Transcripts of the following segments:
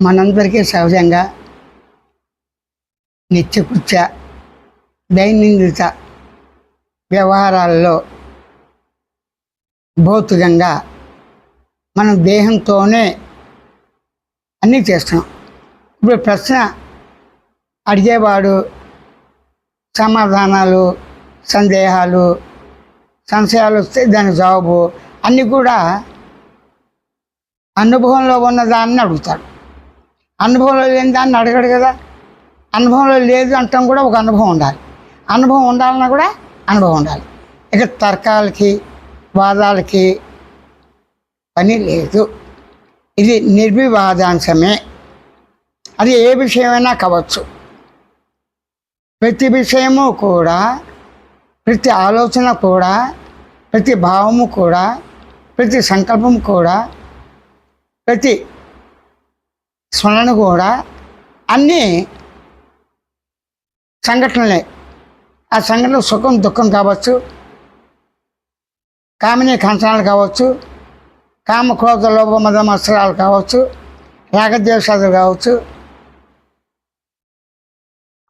మనందరికీ సహజంగా నిత్యకృత్య దైనందిత వ్యవహారాల్లో భౌతికంగా మనం దేహంతోనే అన్నీ చేస్తున్నాం. ఇప్పుడు ప్రశ్న అడిగేవాడు సమాధానాలు, సందేహాలు, సంశయాలు వస్తే దాని జవాబు అన్నీ కూడా అనుభవంలో ఉన్నదాన్ని అడుగుతాడు. అనుభవంలో లేని దాన్ని అడగడు కదా. అనుభవంలో లేదు అంటాం కూడా ఒక అనుభవం ఉండాలి. అనుభవం ఉండాలన్నా కూడా అనుభవం ఉండాలి. ఇక తర్కాలకి వాదాలకి పని లేదు. ఇది నిర్వివాదాంశమే. అది ఏ విషయమైనా కావచ్చు. ప్రతి విషయము కూడా, ప్రతి ఆలోచన కూడా, ప్రతి భావము కూడా, ప్రతి సంకల్పం కూడా, ప్రతి స్మరణ కూడా అన్నీ సంఘటనలే. ఆ సంఘటన సుఖం దుఃఖం కావచ్చు, కామినీ కంచనాలు కావచ్చు, కామ క్రోధ లోభ మద మత్సరాలు కావచ్చు, రాగద్వేషాలు కావచ్చు.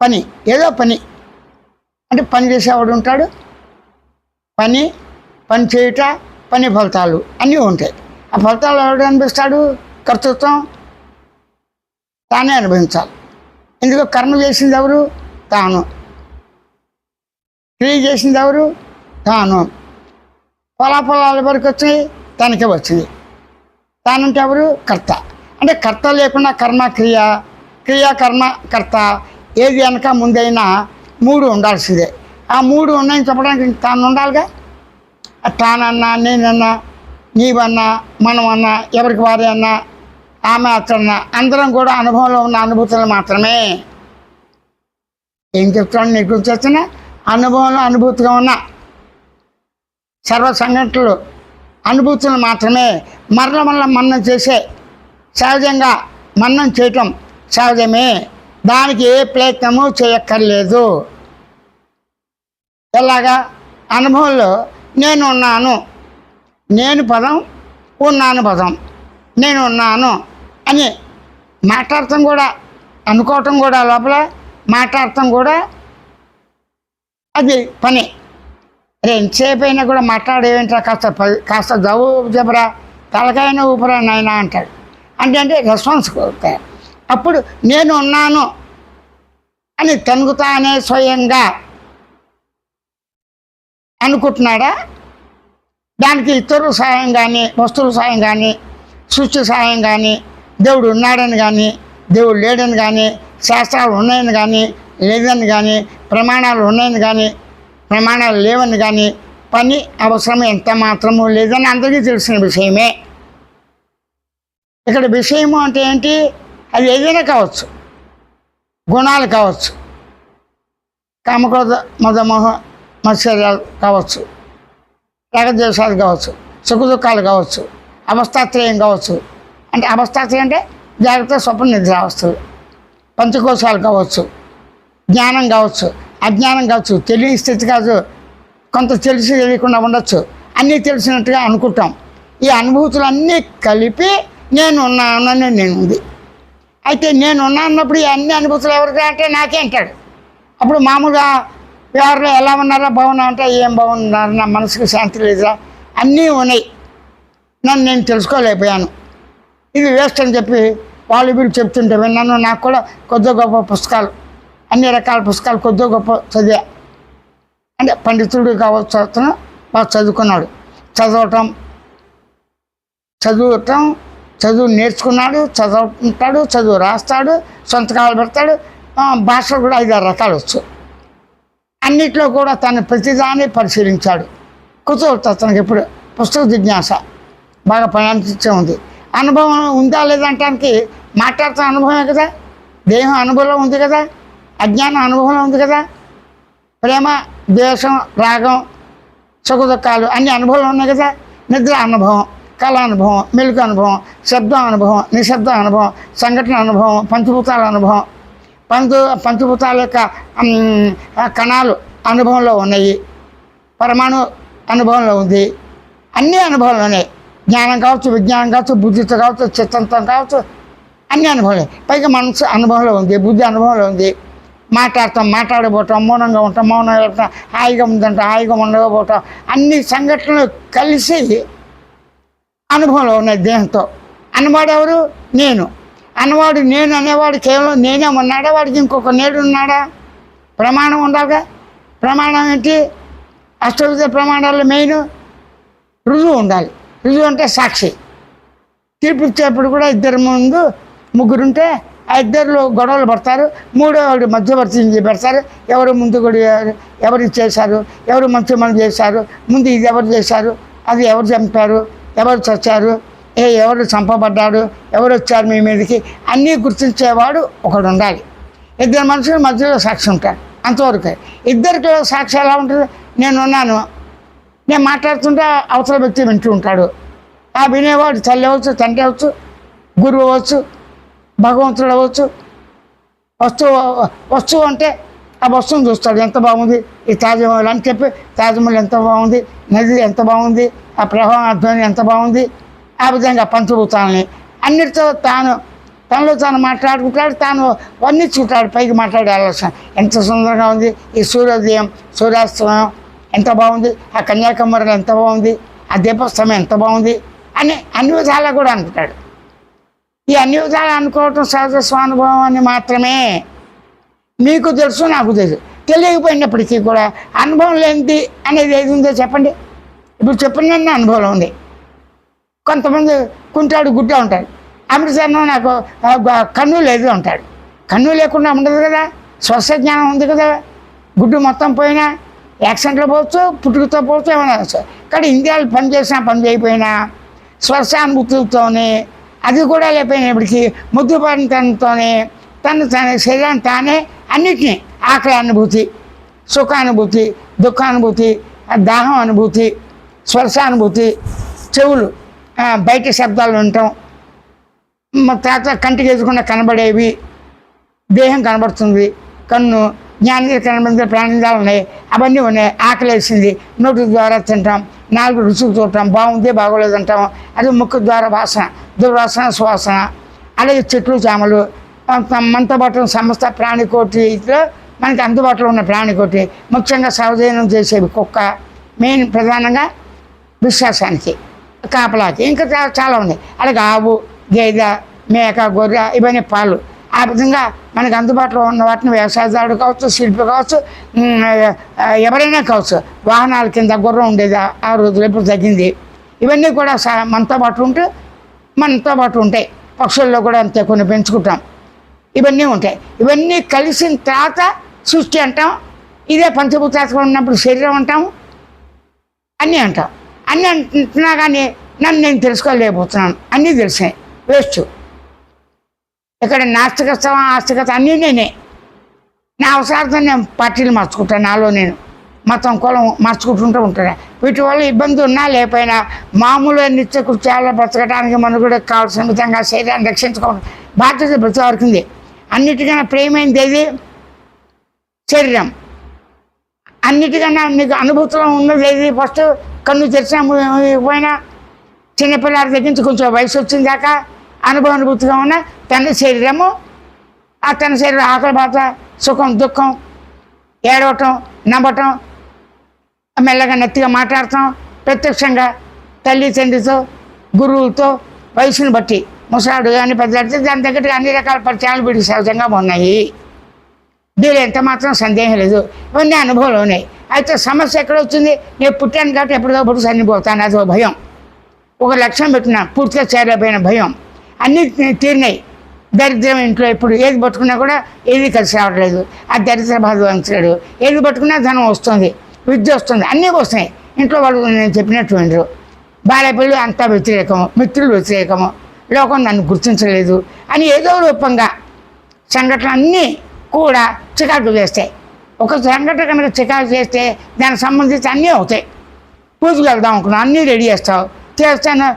పని ఏదో పని అంటే పని చేసేవాడు ఉంటాడు. పని చేయుట, పని ఫలితాలు అన్నీ ఉంటాయి. ఆ ఫలితాలు ఎవడు అనిపిస్తాడు? కర్తృత్వం తానే అనుభవించాలి. ఎందుకు? కర్మ చేసింది ఎవరు? తాను. క్రియ చేసింది ఎవరు? తాను. ఫలాఫలాల వరకు వచ్చినాయి తనకే వచ్చింది. తానంటే ఎవరు? కర్త. అంటే కర్త లేకుండా కర్మ, క్రియ కర్మ, కర్త ఏది వెనక ముందైనా మూడు ఉండాల్సిందే. ఆ మూడు ఉన్నాయని చెప్పడానికి తాను ఉండాలిగా. తానన్నా, నేనన్నా, నీవన్నా, మనమన్నా, ఎవరికి వారి అన్నా, ఆమె అతన్నా, అందరం కూడా అనుభవంలో ఉన్న అనుభూతులు మాత్రమే. ఏం చెప్తాను నీ గురించి వచ్చిన అనుభవంలో అనుభూతిగా ఉన్న సర్వ సంఘటనలు అనుభూతులు మాత్రమే. మరల మన్నం చేసే సహజంగా మన్నం చేయటం సహజమే. దానికి ఏ ప్రయత్నము చేయక్కర్లేదు. ఎలాగా? అనుభవంలో నేను ఉన్నాను, నేను పదం, ఉన్నాను పదం. నేను ఉన్నాను అని మాట్లాడటం కూడా, అనుకోవటం కూడా, లోపల మాట్లాడటం కూడా అది పని. ఎంతసేపు అయినా కూడా మాట్లాడేంటా, కాస్త జవు జబరా, తలకాయన ఊపరా నాయనా అంటాడు. అంటే రెస్పాన్స్ అవుతాయి. అప్పుడు నేను ఉన్నాను అని తనుగుతానే స్వయంగా అనుకుంటున్నాడా? దానికి ఇతరుల సాయం కానీ, వస్తువుల సాయం కానీ, సృష్టి సాయం కానీ, దేవుడు ఉన్నాడని కానీ, దేవుడు లేడని కానీ, శాస్త్రాలు ఉన్నాయని కానీ, లేదని కానీ, ప్రమాణాలు ఉన్నాయని కానీ, ప్రమాణాలు లేవని కానీ, పని అవసరం ఎంత మాత్రము లేదని అందరికీ తెలిసిన విషయమే. ఇక్కడ విషయము అంటే ఏంటి? అది ఏదైనా కావచ్చు. గుణాలు కావచ్చు, కామక్రోధ మదమోహ మత్సర్యాలు కావచ్చు, రాగద్వేషాలు కావచ్చు, సుఖదుఖాలు కావచ్చు, అవస్థాత్రయం కావచ్చు. అంటే అవస్థాత్రయం అంటే జాగ్రత్త, స్వప్న, నిద్రావస్థలు. పంచకోశాలు కావచ్చు, జ్ఞానం కావచ్చు, అజ్ఞానం కావచ్చు, తెలియని స్థితి కాదు. కొంత తెలిసి తెలియకుండా ఉండొచ్చు. అన్నీ తెలిసినట్టుగా అనుకుంటాం. ఈ అనుభూతులన్నీ కలిపి నేను ఉన్నానని నేను ఉంది. అయితే నేను ఉన్నా అన్నప్పుడు ఈ అన్ని అనుభూతులు ఎవరికి అంటే నాకే అంటాడు. అప్పుడు మామూలుగా ఎవరిలో ఎలా ఉన్నారా, బాగున్నా అంటే ఏం బాగున్నారు, నా మనసుకు శాంతి లేదురా, అన్నీ ఉన్నాయి, నన్ను నేను తెలుసుకోలేకపోయాను, ఇది వేస్ట్ అని చెప్పి వాళ్ళు వీళ్ళు చెప్తుంటే విన్నాను. నాకు కూడా కొద్ది గొప్ప పుస్తకాలు, అన్ని రకాల పుస్తకాలు కొద్ది గొప్ప చదివా. అంటే పండితుడు కావచ్చు, అతను బాగా చదువుకున్నాడు. చదువు నేర్చుకున్నాడు, చదువుకుంటాడు, చదువు రాస్తాడు, సొంతకాలు పెడతాడు. భాషలు కూడా 5-6 రకాలు వచ్చు. అన్నిట్లో కూడా తను ప్రతిదాన్ని పరిశీలించాడు. కుతూహలత అతనికి ఎప్పుడు పుస్తక జిజ్ఞాస బాగా పరిణామించే ఉంది. అనుభవం ఉందా లేదంటానికి మాట్లాడుతున్న అనుభవమే కదా. దేహం అనుభవంలో ఉంది కదా, అజ్ఞానం అనుభవంలో ఉంది కదా, ప్రేమ, ద్వేషం, రాగం, సుఖదుఖాలు అన్ని అనుభవంలో ఉన్నాయి కదా. నిద్ర అనుభవం, కళ అనుభవం, మెలుకు అనుభవం, శబ్దం అనుభవం, నిశ్శబ్ద అనుభవం, సంఘటన అనుభవం, పంచభూతాల అనుభవం. పంచభూతాల యొక్క కణాలు అనుభవంలో ఉన్నాయి, పరమాణు అనుభవంలో ఉంది, అన్నీ అనుభవంలోనే. జ్ఞానం కావచ్చు, విజ్ఞానం కావచ్చు, బుద్ధితో కావచ్చు, చిత్తంతో కావచ్చు, అన్ని అనుభవాలే. పైగా మనసు అనుభవంలో ఉంది, బుద్ధి అనుభవంలో ఉంది. మాట్లాడబోవటం, మౌనంగా ఉంటాం, మౌనంగా ఉంటాం, హాయిగా ఉందంటాం, హాయిగా ఉండకపోవటం, అన్ని సంఘటనలు కలిసి అనుభవంలో ఉన్నాయి దేహంతో. అన్నవాడు ఎవరు? నేను. అన్నవాడు నేను అనేవాడు కేవలం నేనే ఉన్నాడా? వాడికి ఇంకొక నేడు ఉన్నాడా? ప్రమాణం ఉండాలిగా. ప్రమాణం ఏంటి? అష్టవిధ ప్రమాణాల్లో మెయిన్ రుజువు ఉండాలి. రుజువు అంటే సాక్షి. తీర్పు ఇచ్చేప్పుడు కూడా ఇద్దరు ముందు ముగ్గురుంటే ఆ ఇద్దరిలో గొడవలు పడతారు. మూడోవాడు మధ్యవర్తిని పెడతారు. ఎవరు ముందు కూడా ఎవరు చేశారు, ఎవరు మంచి పని చేశారు, ముందు ఇది ఎవరు చేశారు, అది ఎవరు చంపారు, ఎవరు చచ్చారు, ఎవరు చంపబడ్డాడు, ఎవరు వచ్చారు మీ మీదకి, అన్నీ గుర్తించేవాడు ఒకడు ఉండాలి. ఇద్దరు మనుషులు మధ్యలో సాక్షి ఉంటారు. అంతవరకే. ఇద్దరికి సాక్షి ఎలా ఉంటుంది? నేనున్నాను, నేను మాట్లాడుతుంటే అవతల వ్యక్తి వింటూ ఉంటాడు. ఆ వినేవాడు తల్లి అవ్వచ్చు, తండ్రి అవ్వచ్చు, గురువు అవ్వచ్చు, భగవంతుడు అవ్వచ్చు. వస్తువు అంటే ఆ వస్తువుని చూస్తాడు. ఎంత బాగుంది ఈ తాజ్మహల్ అని చెప్పి, తాజ్మహల్ ఎంత బాగుంది, నది ఎంత బాగుంది, ఆ ప్రవాహం ధ్వని ఎంత బాగుంది, ఆ విధంగా పంచభూతాలని అన్నిటితో తనలో తాను మాట్లాడుకుంటాడు, తాను వర్ణించుకుంటాడు. పైకి మాట్లాడే ఆలోచన ఎంత సుందరంగా ఉంది, ఈ సూర్యోదయం, సూర్యాస్తమయం ఎంత బాగుంది, ఆ కన్యాకుమారిలో ఎంత బాగుంది, ఆ దీపోత్సవం ఎంత బాగుంది అని అన్ని విధాలా కూడా అనుకుంటాడు. ఈ అన్ని విధాలు అనుకోవటం సహజ స్వానుభవం అని మాత్రమే. మీకు తెలుసు, నాకు తెలుసు. తెలియకపోయినప్పటికీ కూడా అనుభవం లేనిది అనేది ఏది ఉందో చెప్పండి. ఇప్పుడు చెప్పిన అనుభవం ఉంది. కొంతమంది కుంటాడు, గుడ్డ ఉంటాడు. అమృతసర్లో నాకు కన్ను లేదు అంటాడు. కన్ను లేకుండా ఉండదు కదా, స్వస్థ జ్ఞానం ఉంది కదా. గుడ్డు మొత్తం పోయినా యాక్సిడెంట్లో పోవచ్చు, పుట్టుకతో పోవచ్చు, ఏమైనా కానీ ఇండియాలో పని చేసినా పని చేయకపోయినా స్పర్శానుభూతులతోనే, అది కూడా లేకపోయినప్పటికీ ముద్దుపడితనంతోనే తన శరీరాన్ని తానే అన్నిటినీ ఆకలి అనుభూతి, సుఖానుభూతి, దుఃఖానుభూతి, దాహం అనుభూతి, స్పర్శానుభూతి, చెవులు బయట శబ్దాలు వినటం, తర్వాత కంటికి ఎదుర్కొన్న కనబడేవి, దేహం కనబడుతుంది, కన్ను, జ్ఞానేంద్రియాలు కనబడిన ప్రాణేంద్రియాలు ఉన్నాయి, అవన్నీ ఉన్నాయి. ఆకలి వేసింది, నోటి ద్వారా తింటాం, నాలుగు రుచులు చూడటం, బాగుంది బాగోలేదు అంటాం. అది ముక్కు ద్వారా వాసన, దుర్వాసన, సువాసన. అలాగే చెట్లు, చేమలు, మనతో పాటు సమస్త ప్రాణికోటిలో మనకి అందుబాటులో ఉన్న ప్రాణికోటి, ముఖ్యంగా సహజీవనం చేసేవి కుక్క, మెయిన్ ప్రధానంగా విశ్వాసానికి, కాపలాకి, ఇంకా చాలా ఉన్నాయి. అలాగే ఆవు, గేదె, మేక, గొర్రె, ఇవన్నీ పాలు. ఆ విధంగా మనకు అందుబాటులో ఉన్న వాటిని వ్యవసాయదారుడు కావచ్చు, శిల్పి కావచ్చు, ఎవరైనా కావచ్చు. వాహనాల కింద గుర్రం ఉండేది ఆ రోజులు, ఇప్పుడు తగ్గింది. ఇవన్నీ కూడా మనతో పాటు ఉంటాయి. పక్షుల్లో కూడా అంతే, కొన్ని పెంచుకుంటాం. ఇవన్నీ ఉంటాయి. ఇవన్నీ కలిసిన తర్వాత సృష్టి అంటాం. ఇదే పంచభూతాత్మకం ఉన్నప్పుడు శరీరం అంటాము, అన్నీ అంటాం. అన్నీ అంటున్నా కానీ నన్ను నేను తెలుసుకోలేకపోతున్నాను. అన్నీ తెలిసాయి, వేస్ట్. ఇక్కడ నాస్తికత్వం, ఆస్తికత అన్నీ నేనే. నా అవసరార్థం నేను పార్టీలు మార్చుకుంటాను, నాలో నేను మతం, కులం మార్చుకుంటుంటూ ఉంటాను. వీటి వల్ల ఇబ్బంది ఉన్నా లేకపోయినా మామూలుగా నిత్య కృత్యాలు బ్రతకడానికి మనుగడకు కావాల్సిన విధంగా శరీరాన్ని రక్షించుకోవడం బాధ్యత ప్రతి వరకు ఉంది. అన్నిటికన్నా ప్రేమైంది ఏది? శరీరం. అన్నిటికన్నా నీకు అనుభూతిలో ఉన్నది ఏది? ఫస్ట్ కన్ను తెరిచిన పోయినా చిన్నపిల్లల దగ్గర నుంచి కొంచెం వయసు వచ్చిన దాకా అనుభూతిగా ఉన్న తన శరీరము, ఆ తన శరీరం ఆకలి బాధ, సుఖం, దుఃఖం, ఏడవటం, నవ్వటం, మెల్లగా నెత్తిగా మాట్లాడటం, ప్రత్యక్షంగా తల్లి తండ్రితో, గురువులతో, వయసును బట్టి ముసలాడు కానీ పెద్దలాడితే దాని దగ్గర అన్ని రకాల పరిచయాలు వీడికి సహజంగా ఉన్నాయి. దీని ఎంత మాత్రం సందేహం లేదు. ఇవన్నీ అనుభవాలు ఉన్నాయి. అయితే సమస్య ఎక్కడ వచ్చింది? నేను పుట్టాను కాబట్టి ఎప్పటికప్పుడు చనిపోతాను, అదో భయం. ఒక లక్ష్యం పెట్టినా పూర్తిగా చేరలేకపోయిన భయం. అన్నీ తీరినాయి. దరిద్రం ఇంట్లో ఇప్పుడు ఏది పట్టుకున్నా కూడా ఏది కలిసి రావట్లేదు. ఆ దరిద్ర బాధ వంచలేడు. ఏది పట్టుకున్నా ధనం వస్తుంది, విద్య వస్తుంది, అన్నీ వస్తున్నాయి. ఇంట్లో వాళ్ళు నేను చెప్పినట్టు వినరు. బాలపిల్లలు అంతా వ్యతిరేకము, మిత్రులు వ్యతిరేకము, లోకం నన్ను గుర్తించలేదు అని ఏదో రూపంగా సంఘటనలు అన్నీ కూడా చికాకు చేస్తాయి. ఒక సంఘటన కనుక చికాకు చేస్తే దానికి సంబంధించి అన్నీ అవుతాయి. పూజకు వెళ్దాం అనుకున్నాం, అన్నీ రెడీ చేస్తావు, చేస్తాను,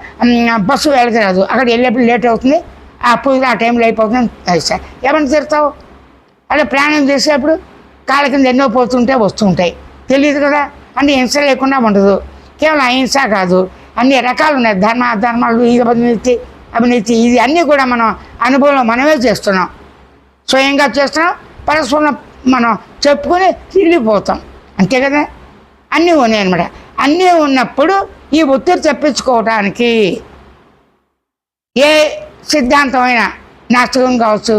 బస్సు వెళ్ళరాదు, అక్కడ వెళ్ళేప్పుడు లేట్ అవుతుంది, ఆ పూజ ఆ టైంలో అయిపోతుంది సార్. ఏమైనా తిడతావు? అలా ప్రయాణం చేసేప్పుడు కాళ్ళ కింద ఎన్నో పోతుంటే వస్తుంటాయి, తెలియదు కదా. అంటే హింస లేకుండా ఉండదు. కేవలం అహింస కాదు, అన్ని రకాలు ఉన్నాయి. ధర్మ అధర్మాలు, ఈగ బదిలిచ్చి అవినీతి, ఇది అన్నీ కూడా మనం అనుభవంలో మనమే చేస్తున్నాం, స్వయంగా చేస్తున్నాం, పరస్పరం మనం చెప్పుకొని వెళ్ళిపోతాం, అంతే కదా. అన్నీ ఉన్నాయి అన్నమాట. అన్నీ ఉన్నప్పుడు ఈ ఒత్తిడి తప్పించుకోవడానికి ఏ సిద్ధాంతమైనా నాస్తికం కావచ్చు,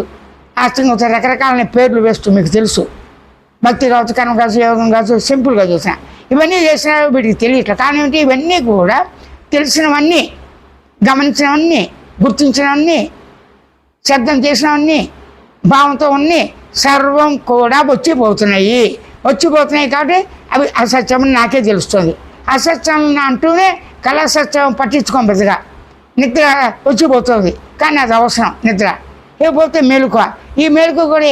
ఆస్తికం కావచ్చు, రకరకాల పేర్లు వేస్తూ మీకు తెలుసు. భక్తి కావచ్చు, కర్మ కావచ్చు, యోగం కావచ్చు, సింపుల్గా చేసిన ఇవన్నీ చేసినా వీటికి తెలియట్లేదు. కానీ ఏంటి, ఇవన్నీ కూడా తెలిసినవన్నీ, గమనించినవన్నీ, గుర్తించినవన్నీ, శబ్దం చేసినవన్నీ, భావంతో ఉన్ని సర్వం కూడా వచ్చిపోతున్నాయి కాబట్టి అవి అసత్యం నాకే తెలుస్తుంది. అసత్యం అంటూనే కళాసత్యం పట్టించుకోం పెద్దగా. నిద్ర వచ్చిపోతుంది, కానీ అది అవసరం నిద్ర. లేకపోతే మెలకువ, ఈ మెలకువ కూడా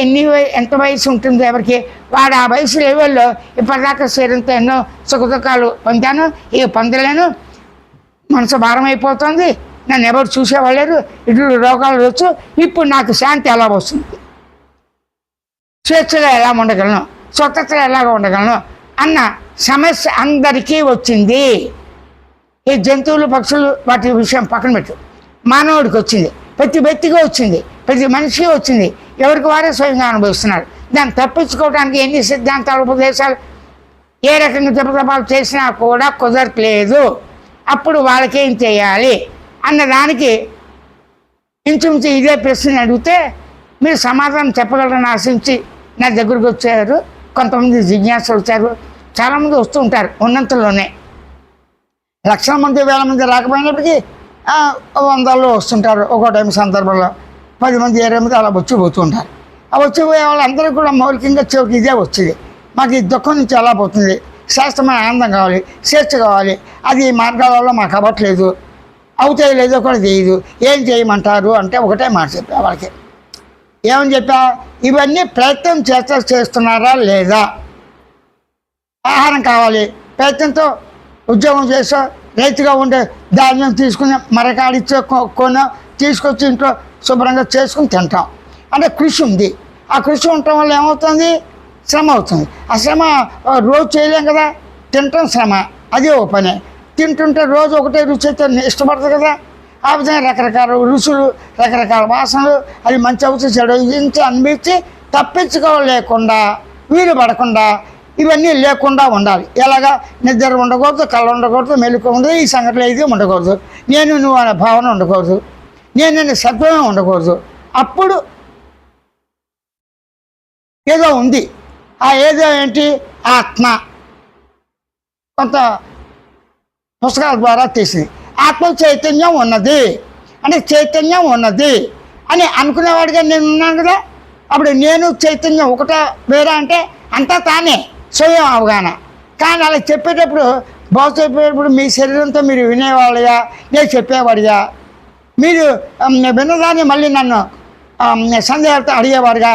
ఎంత వయసు ఉంటుంది ఎవరికి, వాడు ఆ వయసు లెవెల్లో ఇప్పటిదాకా శరీరంతో ఎన్నో సుఖదుఖాలు పొందాను, ఇక పొందలేను, మనసు భారం అయిపోతుంది, నన్ను ఎవరు చూసేవాళ్ళేరు, ఇట్లు రోగాలు వచ్చు, ఇప్పుడు నాకు శాంతి ఎలా వస్తుంది, స్వేచ్ఛగా ఎలా ఉండగలను, స్వతంత్రం ఎలాగ ఉండగలను అన్న సమస్య అందరికీ వచ్చింది. ఈ జంతువులు, పక్షులు వాటి విషయం పక్కన పెట్టు, మానవుడికి వచ్చింది, ప్రతి వ్యక్తిగా వచ్చింది, ప్రతి మనిషికి వచ్చింది, ఎవరికి వారే స్వయంగా అనుభవిస్తున్నారు. దాన్ని తప్పించుకోవడానికి ఎన్ని సిద్ధాంతాలు, ఉపదేశాలు, ఏ రకంగా జపతపాలు చేసినా కూడా కుదరట్లేదు. అప్పుడు వాళ్ళకేం చేయాలి అన్నదానికి ఇంచుమించు ఇదే ప్రశ్న అడిగితే మీరు సమాధానం చెప్పగలరని ఆశించి నా దగ్గరకు వచ్చారు. కొంతమంది జిజ్ఞాసులు వచ్చారు, చాలామంది వస్తూ ఉంటారు, ఉన్నంతలోనే లక్షల మంది, వేల మంది రాకపోయినప్పటికీ వందల్లో వస్తుంటారు. ఒక్కో టైం సందర్భంలో 10 మంది, 20 మంది అలా వచ్చిపోతూ ఉంటారు. ఆ వచ్చిపోయే వాళ్ళందరూ కూడా మౌలికంగా చివరికి ఇదే వచ్చింది, మాకు ఈ దుఃఖం నుంచి ఎలా పోతుంది, శాస్త్రమైన ఆనందం కావాలి, స్వేచ్ఛ కావాలి, అది ఈ మార్గాలలో మాకు అవ్వట్లేదు, అవుతాయి లేదో కూడా తెలియదు, ఏం చేయమంటారు అంటే ఒకటే మాట చెప్పా వాళ్ళకి. ఏమని చెప్పా, ఇవన్నీ ప్రయత్నం చేస్తున్నారా లేదా, ఆహారం కావాలి, ప్రయత్నంతో ఉద్యోగం చేసో, రైతుగా ఉండే ధాన్యం తీసుకుని మరకాడిచ్చో కొనో తీసుకొచ్చి ఇంట్లో శుభ్రంగా చేసుకుని తింటాం, అంటే కృషి ఉంది. ఆ కృషి ఉండటం వల్ల ఏమవుతుంది, శ్రమ అవుతుంది. ఆ శ్రమ రోజు చేయలేం కదా, తినటం శ్రమ, అది ఓ పని. తింటుంటే రోజు ఒకటే రుచి అయితే ఇష్టపడదు కదా. ఆ విధంగా రకరకాల రుచులు, రకరకాల వాసనలు, అది మంచి అవుతుంది చెడు ఇంచి అనిపించి తప్పించుకోలేకుండా, వీలు పడకుండా, ఇవన్నీ లేకుండా ఉండాలి. ఎలాగా, నిద్ర ఉండకూడదు, కళ్ళ ఉండకూడదు, మెలుకు ఉండదు, ఈ సంఘటనలు ఇది ఉండకూడదు, నేను నువ్వు అనే భావన ఉండకూడదు, నేను సత్వమే ఉండకూడదు. అప్పుడు ఏదో ఉంది. ఆ ఏదో ఏంటి, ఆత్మ. కొంత పుస్తకాల ద్వారా తీసింది, ఆత్మ చైతన్యం ఉన్నది అంటే చైతన్యం ఉన్నది అని అనుకునేవాడిగా నేను ఉన్నాను కదా. అప్పుడు నేను చైతన్యం ఒకటే వేరే అంటే అంతా తానే స్వయం అవగాహన. కానీ అలా చెప్పేటప్పుడు చెప్పేటప్పుడు మీ శరీరంతో మీరు వినేవాళ్ళుగా, నేను చెప్పేవాడిగా, మీరు విన్నదాన్ని మళ్ళీ నన్ను సందేహాలతో అడిగేవాడుగా,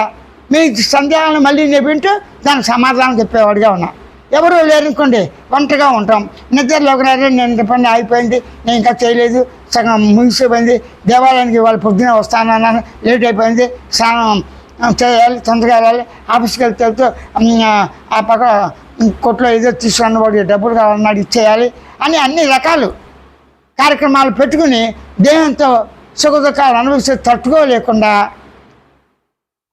మీ సందేహాలను మళ్ళీ నేను వింటూ దానికి సమాధానం చెప్పేవాడిగా ఉన్నా. ఎవరు లేరనుకోండి, ఒంటరిగా ఉంటాం. నిద్రలోకి నేను పని అయిపోయింది, నేను ఇంకా చేయలేదు, సగం ముగిసిపోయింది, దేవాలయానికి వాళ్ళు పొద్దున వస్తానన్నాను, లేట్ అయిపోయింది, స్నానం చేయాలి, తొందరగా వెళ్ళాలి, ఆఫీస్కి వెళ్తే ఆ పక్క కొట్లో ఏదో తీసుకున్న వాడికి డబ్బులు కావాలన్నాడు ఇచ్చేయాలి అని అన్ని రకాలు కార్యక్రమాలు పెట్టుకుని దేహంతో సుఖదుఖాలు అనుభవిస్తే తట్టుకోలేకుండా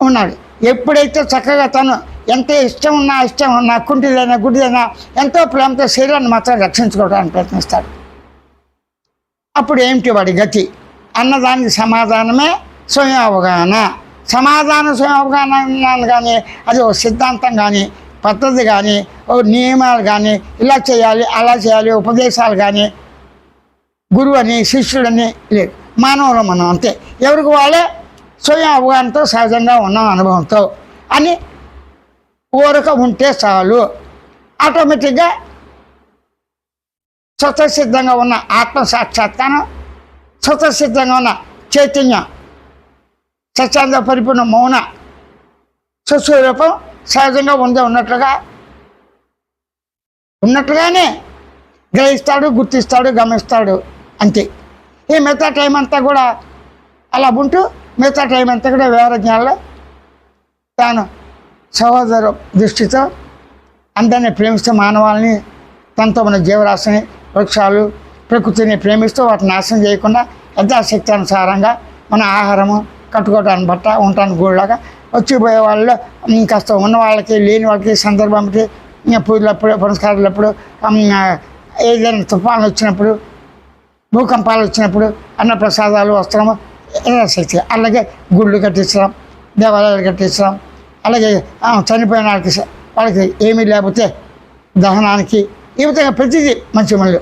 ఉన్నాడు. ఎప్పుడైతే చక్కగా తను ఎంత ఇష్టం ఉన్నా కుంటిదైనా గుడ్డిదైనా ఎంతో ప్రేమతో శరీరాన్ని మాత్రం రక్షించుకోవడానికి ప్రయత్నిస్తాడు. అప్పుడు ఏమిటి వాడి గతి అన్నదానికి సమాధానమే స్వయం అవగాహన. స్వయం అవగాహన కానీ అది ఒక సిద్ధాంతం కానీ, పద్ధతి కానీ, ఓ నియమాలు కానీ, ఇలా చేయాలి అలా చేయాలి, ఉపదేశాలు కానీ, గురువు అని శిష్యుడని లేదు. మానవులు మనం అంతే, ఎవరికి వాళ్ళే స్వయం అవగాహనతో సహజంగా ఉన్నాం అనుభవంతో అని కోరిక ఉంటే చాలు. ఆటోమేటిక్గా స్వతసిద్ధంగా ఉన్న ఆత్మ సాక్షాత్కారం, స్వతసిద్ధంగా ఉన్న చైతన్యం, సత్యాంగ పరిపూర్ణ మౌన స్వస్వరూపం సహజంగా ఉన్నట్లుగానే గ్రహిస్తాడు, గుర్తిస్తాడు, గమనిస్తాడు, అంతే. ఈ మిగతా టైం అంతా కూడా అలా ఉంటూ మిగతా టైం అంతా కూడా వ్యవహార జ్ఞానంలో తాను సహోదర దృష్టితో అందరినీ ప్రేమిస్తూ మానవాళిని, తనతో ఉన్న జీవరాశిని, వృక్షాలు, ప్రకృతిని ప్రేమిస్తూ వాటిని నాశనం చేయకుండా యథాశక్తి అనుసారంగా మన ఆహారము, కట్టుకోవడానికి బట్ట, ఉండటానికి గూడులాగా వచ్చిపోయే వాళ్ళు కాస్త ఉన్న వాళ్ళకి, లేని వాళ్ళకి సందర్భంకి పూజలప్పుడు, పురస్కారాలప్పుడు, ఏదైనా తుఫాన్లు వచ్చినప్పుడు, భూకంపాలు వచ్చినప్పుడు అన్నప్రసాదాలు, వస్త్రము, యథాశక్తి. అలాగే గుళ్ళు కట్టించడం, దేవాలయాలు కట్టించడం, అలాగే చనిపోయిన వాళ్ళకి ఏమీ లేకపోతే దహనానికి, ఈ విధంగా ప్రతిదీ మంచి మళ్ళీ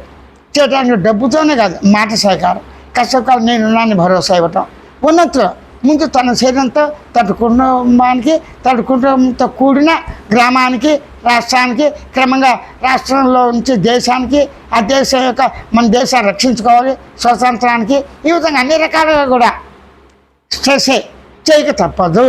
చేయడానికి డబ్బుతోనే కాదు, మాట సహకారం, కష్టకాలం నేనున్నాను భరోసా ఇవ్వటం, ఉన్నంతలో ముందు తన శరీరంతో, తన కుటుంబానికి, తన కుటుంబంతో కూడిన గ్రామానికి, రాష్ట్రానికి, క్రమంగా రాష్ట్రంలో నుంచి దేశానికి, ఆ దేశం యొక్క మన దేశాన్ని రక్షించుకోవాలి, స్వతంత్రానికి, ఈ విధంగా అన్ని రకాలుగా కూడా స్ట్రెస్ చేయక తప్పదు.